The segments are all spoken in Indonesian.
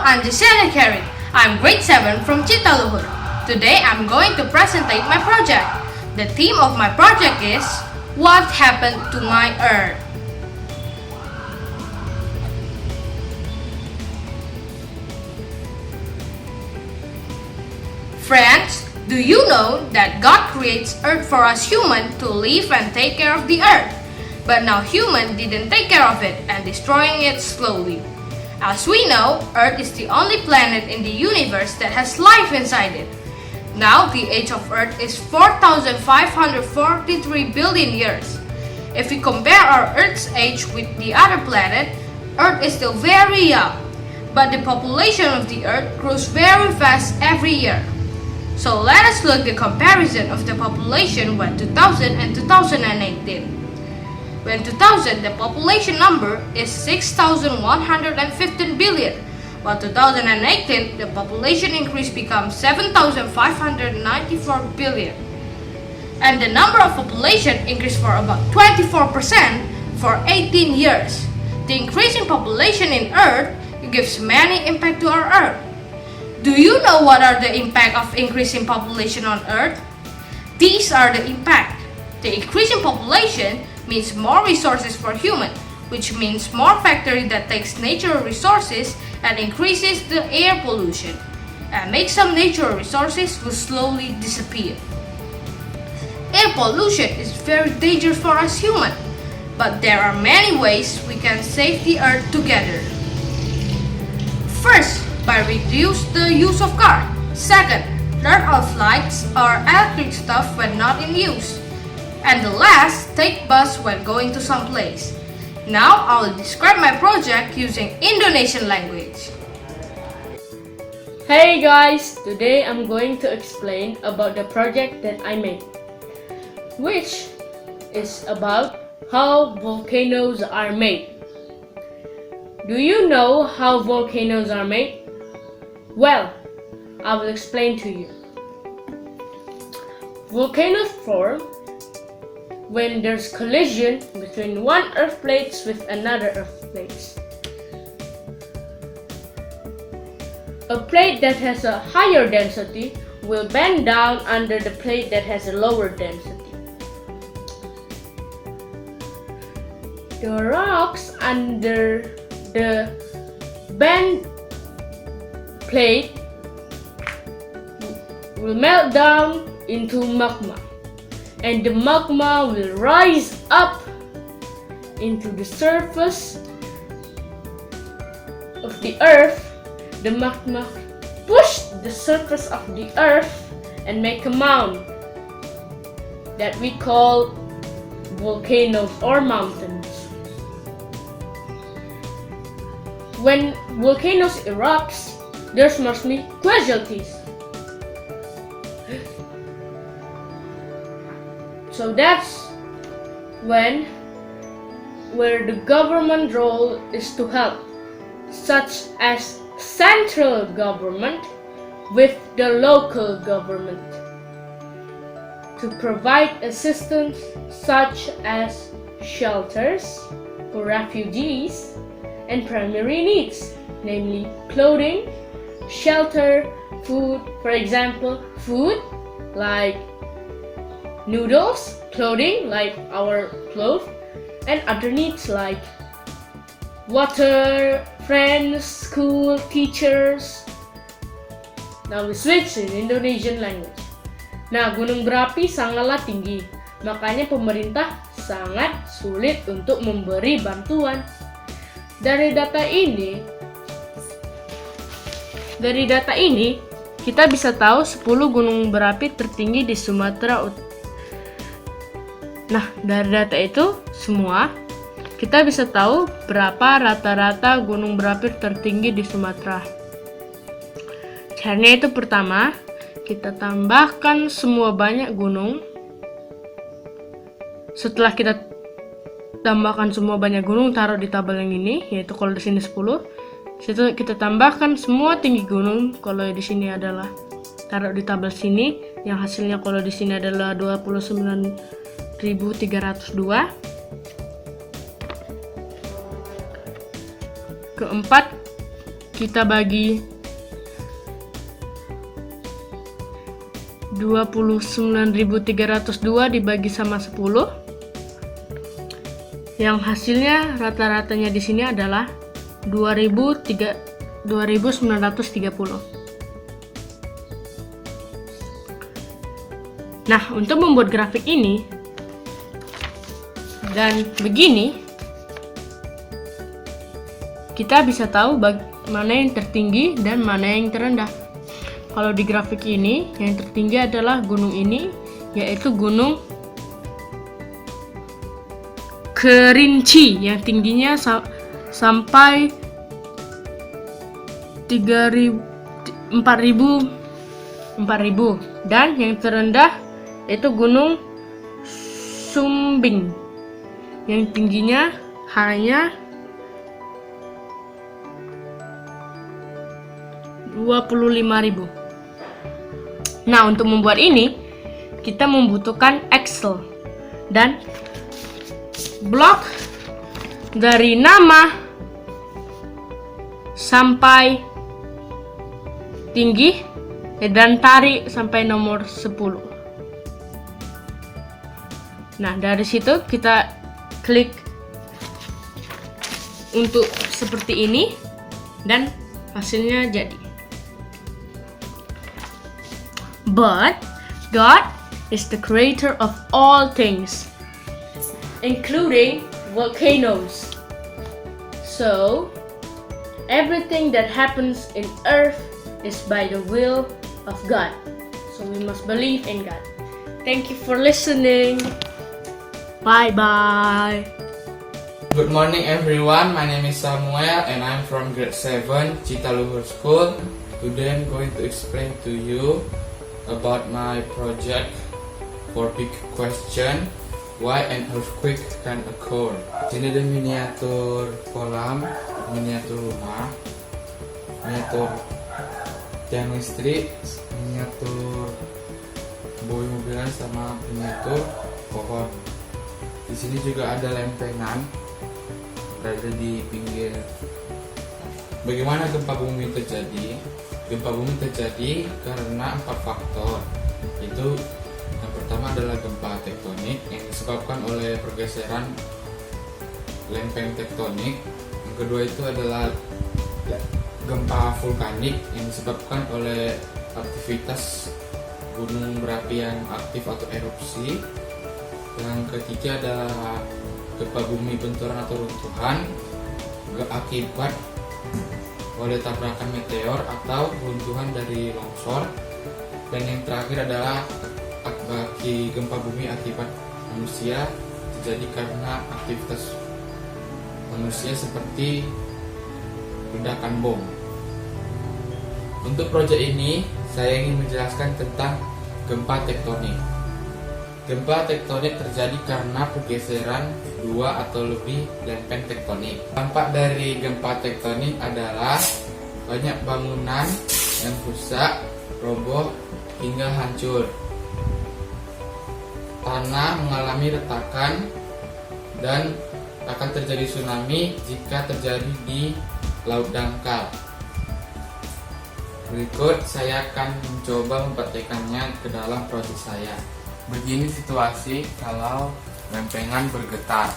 I'm Gisela Carey. I'm grade 7 from Citaluhur. Today I'm going to present my project. The theme of my project is What Happened to My Earth? Friends, do you know that God creates Earth for us humans to live and take care of the Earth? But now humans didn't take care of it and destroying it slowly. As we know, Earth is the only planet in the universe that has life inside it. Now the age of Earth is 4,543 billion years. If we compare our Earth's age with the other planet, Earth is still very young. But the population of the Earth grows very fast every year. So let us look at the comparison of the population when 2000 and 2018. When 2000, the population number is 6,115 billion, while 2018, the population increase becomes 7,594 billion. And the number of population increased for about 24% for 18 years. The increase in population in Earth gives many impact to our Earth. Do you know what are the impact of increasing population on Earth? These are the impact. The increase in population means more resources for humans, which means more factories that takes natural resources and increases the air pollution, and makes some natural resources will slowly disappear. Air pollution is very dangerous for us humans, but there are many ways we can save the Earth together. First, by reduce the use of car. Second, turn off lights or electric stuff when not in use. And the last, take bus when going to some place. Now I will describe my project using Indonesian language. Hey guys, today I'm going to explain about the project that I made, which is about how volcanoes are made. Do you know how volcanoes are made? Well, I will explain to you. Volcanoes form when there's collision between one earth plate with another earth plate. A plate that has a higher density will bend down under the plate that has a lower density. The rocks under the bent plate will melt down into magma, and the magma will rise up into the surface of the earth. The magma push the surface of the earth and make a mound that we call volcanoes or mountains. When volcanoes erupts, there's mostly casualties. So that's where the government role is to help, such as central government with the local government, to provide assistance such as shelters for refugees and primary needs, namely clothing, shelter, food, for example, food like noodles, clothing like our clothes, and other needs like water, friends, school, teachers. Now we switch in Indonesian language. Nah, gunung berapi sangatlah tinggi, makanya pemerintah sangat sulit untuk memberi bantuan. Dari data ini, kita bisa tahu 10 gunung berapi tertinggi di Sumatera Utara. Nah, dari data itu semua, kita bisa tahu berapa rata-rata gunung berapi tertinggi di Sumatera. Caranya itu pertama, kita tambahkan semua banyak gunung. Setelah kita tambahkan semua banyak gunung, taruh di tabel yang ini, yaitu kalau di sini 10. Setelah kita tambahkan semua tinggi gunung, kalau di sini adalah taruh di tabel sini, yang hasilnya kalau di sini adalah 29.302. Keempat, kita bagi 29.302 dibagi sama 10, yang hasilnya rata-ratanya di sini adalah 2.930. Nah, untuk membuat grafik ini dan begini, kita bisa tahu mana yang tertinggi dan mana yang terendah. Kalau di grafik ini, yang tertinggi adalah gunung ini, yaitu Gunung Kerinci, yang tingginya sampai 4.000, dan yang terendah yaitu Gunung Sumbing, yang tingginya hanya 25.000. Nah, untuk membuat ini kita membutuhkan Excel dan blok dari nama sampai tinggi dan tarik sampai nomor 10. Nah, dari situ kita klik untuk seperti ini dan hasilnya jadi. But God is the creator of all things, including volcanoes. So, everything that happens in earth is by the will of God. So we must believe in God. Thank you for listening. Bye-bye. Good morning everyone, my name is Samuel and I'm from grade 7 Citaluhur School. Today I'm going to explain to you about my project for big question, why an earthquake can occur. Sini ada miniatur kolam, miniatur rumah, miniatur tiang listrik, miniatur boy mobilan sama miniatur pohon. Di sini juga ada lempengan berada di pinggir. Bagaimana gempa bumi terjadi? Gempa bumi terjadi karena 4 faktor. Itu yang pertama adalah gempa tektonik yang disebabkan oleh pergeseran lempeng tektonik. Yang kedua itu adalah gempa vulkanik yang disebabkan oleh aktivitas gunung berapi yang aktif atau erupsi. Yang ketiga adalah gempa bumi benturan atau runtuhan akibat oleh tabrakan meteor atau runtuhan dari longsor. Dan yang terakhir adalah bagi gempa bumi akibat manusia terjadi karena aktivitas manusia seperti ledakan bom. Untuk proyek ini saya ingin menjelaskan tentang gempa tektonik. Gempa tektonik terjadi karena pergeseran 2 atau lebih lempeng tektonik. Dampak dari gempa tektonik adalah banyak bangunan yang rusak, roboh, hingga hancur. Tanah mengalami retakan dan akan terjadi tsunami jika terjadi di laut dangkal. Berikut saya akan mencoba mempraktikkannya ke dalam proyek saya. Begini situasi kalau lempengan bergetar.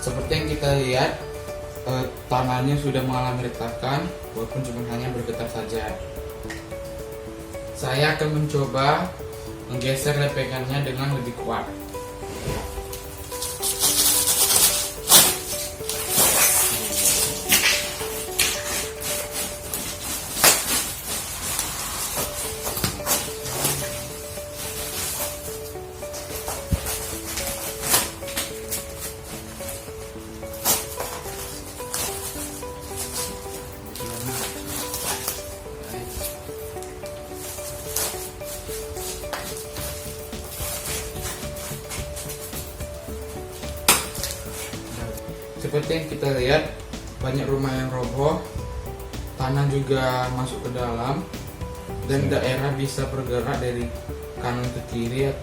Seperti yang kita lihat, tanahnya sudah mengalami retakan, walaupun cuma hanya bergetar saja. Saya akan mencoba menggeser lempengannya dengan lebih kuat. seperti yang kita lihat, banyak rumah yang roboh, tanah juga masuk ke dalam, dan daerah bisa bergerak dari kanan ke kiri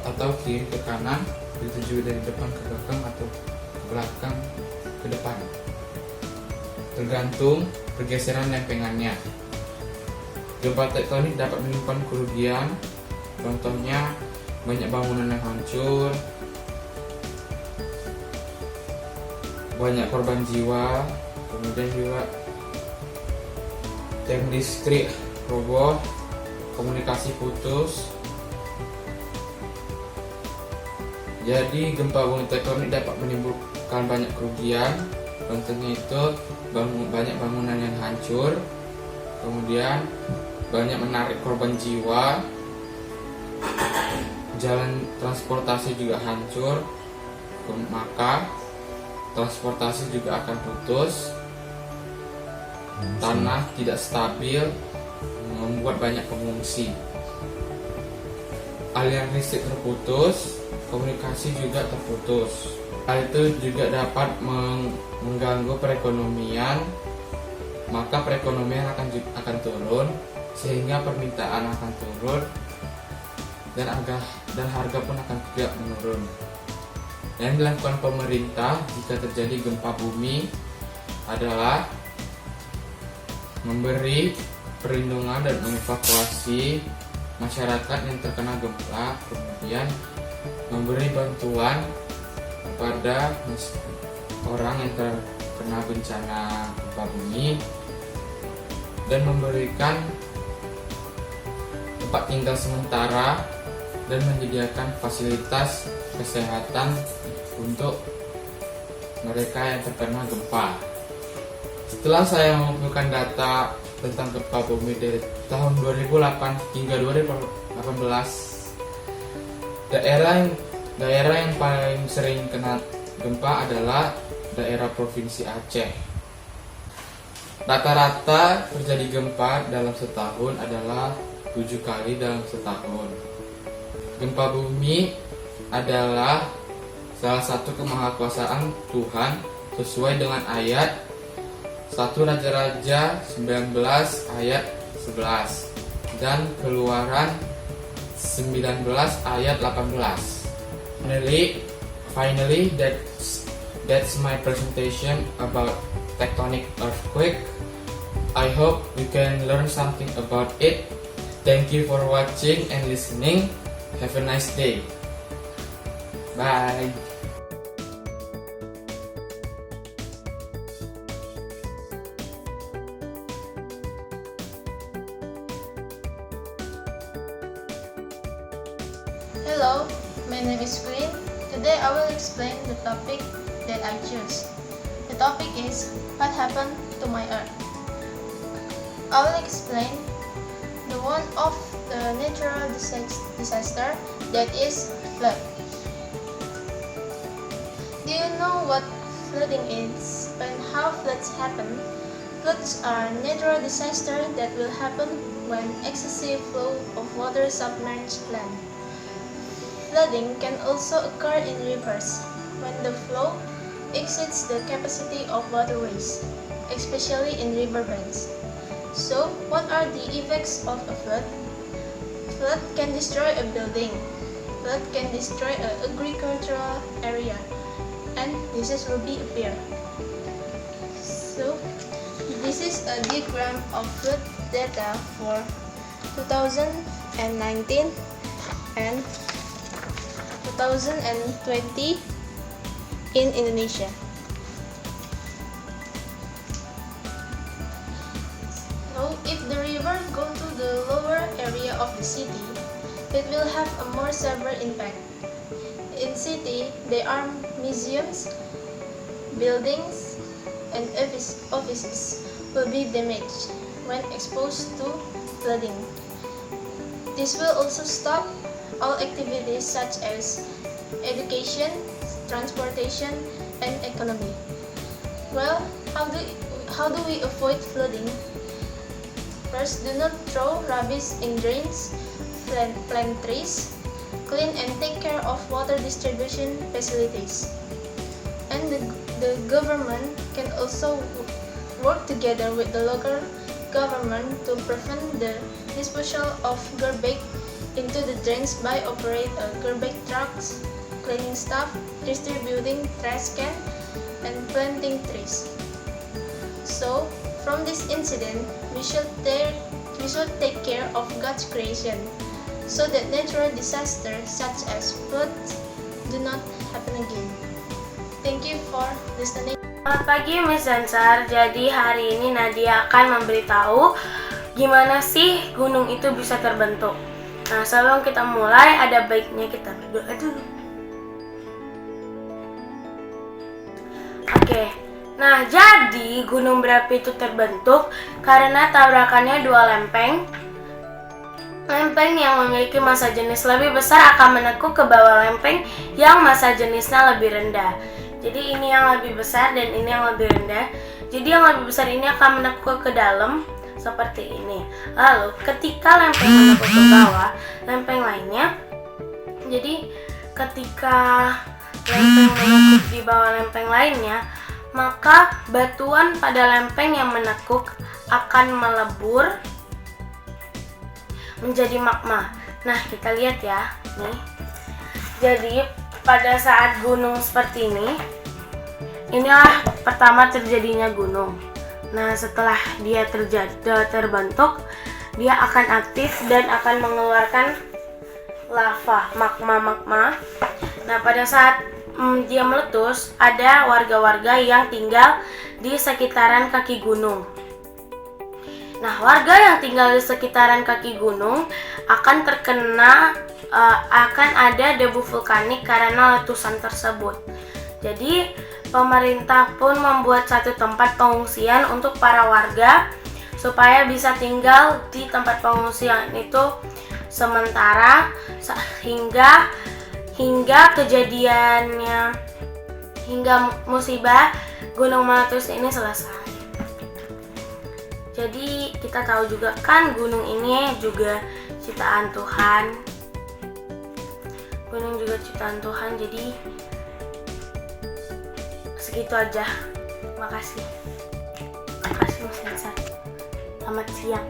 atau kiri ke kanan, begitu juga dari depan ke belakang atau ke belakang ke depan, tergantung pergeseran lempengannya. Gempa tektonik dapat menyebabkan kerugian, contohnya banyak bangunan yang hancur, banyak korban jiwa, kemudian juga tiang listrik roboh, komunikasi putus. Jadi gempa bumi tektonik dapat menimbulkan banyak kerugian, contohnya itu banyak bangunan yang hancur, kemudian banyak menarik korban jiwa, jalan transportasi juga hancur, maka transportasi juga akan putus, tanah tidak stabil, membuat banyak pengungsi, aliran listrik terputus, komunikasi juga terputus. Hal itu juga dapat mengganggu perekonomian, maka perekonomian akan turun, sehingga permintaan akan turun dan harga pun akan juga menurun. Yang dilakukan pemerintah jika terjadi gempa bumi adalah memberi perlindungan dan mengevakuasi masyarakat yang terkena gempa, kemudian memberi bantuan kepada orang yang terkena bencana gempa bumi, dan memberikan tempat tinggal sementara dan menyediakan fasilitas kesehatan untuk mereka yang terkena gempa. Setelah saya mengumpulkan data tentang gempa bumi dari tahun 2008 hingga 2018, daerah yang paling sering kena gempa adalah daerah Provinsi Aceh. Rata-rata terjadi gempa dalam setahun adalah 7 kali dalam setahun. Gempa bumi adalah salah satu kemahakuasaan Tuhan sesuai dengan ayat 1 Raja-Raja 19 ayat 11 dan Keluaran 19 ayat 18. Finally, that's my presentation about tectonic earthquake. I hope you can learn something about it. Thank you for watching and listening. Have a nice day. Bye. Hello, my name is Queen. Today I will explain the topic that I choose. The topic is what happened to my earth. I will explain the one of the natural disaster that is flood. Do you know what flooding is and how floods happen? Floods are natural disasters that will happen when excessive flow of water submerges land. Flooding can also occur in rivers when the flow exceeds the capacity of waterways, especially in riverbanks. So, what are the effects of a flood? Flood can destroy a building. Flood can destroy an agricultural area, and disease will be appear. So, this is a diagram of flood data for 2019 and 2020 in Indonesia. So, if the river go to the lower area of the city, it will have a more severe impact. In city, there are museums, buildings, and offices will be damaged when exposed to flooding. This will also stop all activities such as education, transportation, and economy. Well, how do we avoid flooding? First, do not throw rubbish in drains, plant trees, clean and take care of water distribution facilities. And The government can also work together with the local government to prevent the disposal of garbage into the drains by operating garbage trucks, cleaning staff, distributing trash can, and planting trees. So, from this incident, we should take care of God's creation so that natural disasters such as floods do not happen again. Thank you for listening. Selamat pagi Miss Zansar. Jadi hari ini Nadia akan memberitahu gimana sih gunung itu bisa terbentuk. Nah, sebelum kita mulai ada baiknya kita berdoa dulu. Oke. Nah, jadi gunung berapi itu terbentuk karena tabrakannya dua lempeng. Lempeng yang memiliki massa jenis lebih besar akan menekuk ke bawah lempeng yang massa jenisnya lebih rendah. Jadi ini yang lebih besar dan ini yang lebih rendah. Jadi yang lebih besar ini akan menekuk ke dalam seperti ini. Lalu ketika lempeng menekuk ke bawah, lempeng lainnya. Jadi ketika lempeng menekuk di bawah lempeng lainnya, maka batuan pada lempeng yang menekuk akan melebur menjadi magma. Nah, kita lihat ya, nih. Jadi pada saat gunung seperti ini, inilah pertama terjadinya gunung. Nah, setelah dia terbentuk, dia akan aktif dan akan mengeluarkan lava, magma. Nah, pada saat dia meletus, ada warga-warga yang tinggal di sekitaran kaki gunung. Nah, warga yang tinggal di sekitaran kaki gunung akan terkena akan ada debu vulkanik karena letusan tersebut. Jadi, pemerintah pun membuat satu tempat pengungsian untuk para warga supaya bisa tinggal di tempat pengungsian itu sementara hingga kejadiannya hingga musibah gunung meletus ini selesai. Jadi kita tahu juga kan gunung ini juga ciptaan Tuhan. Gunung juga ciptaan Tuhan, jadi segitu aja. Makasih Mas Zansar. Selamat siang.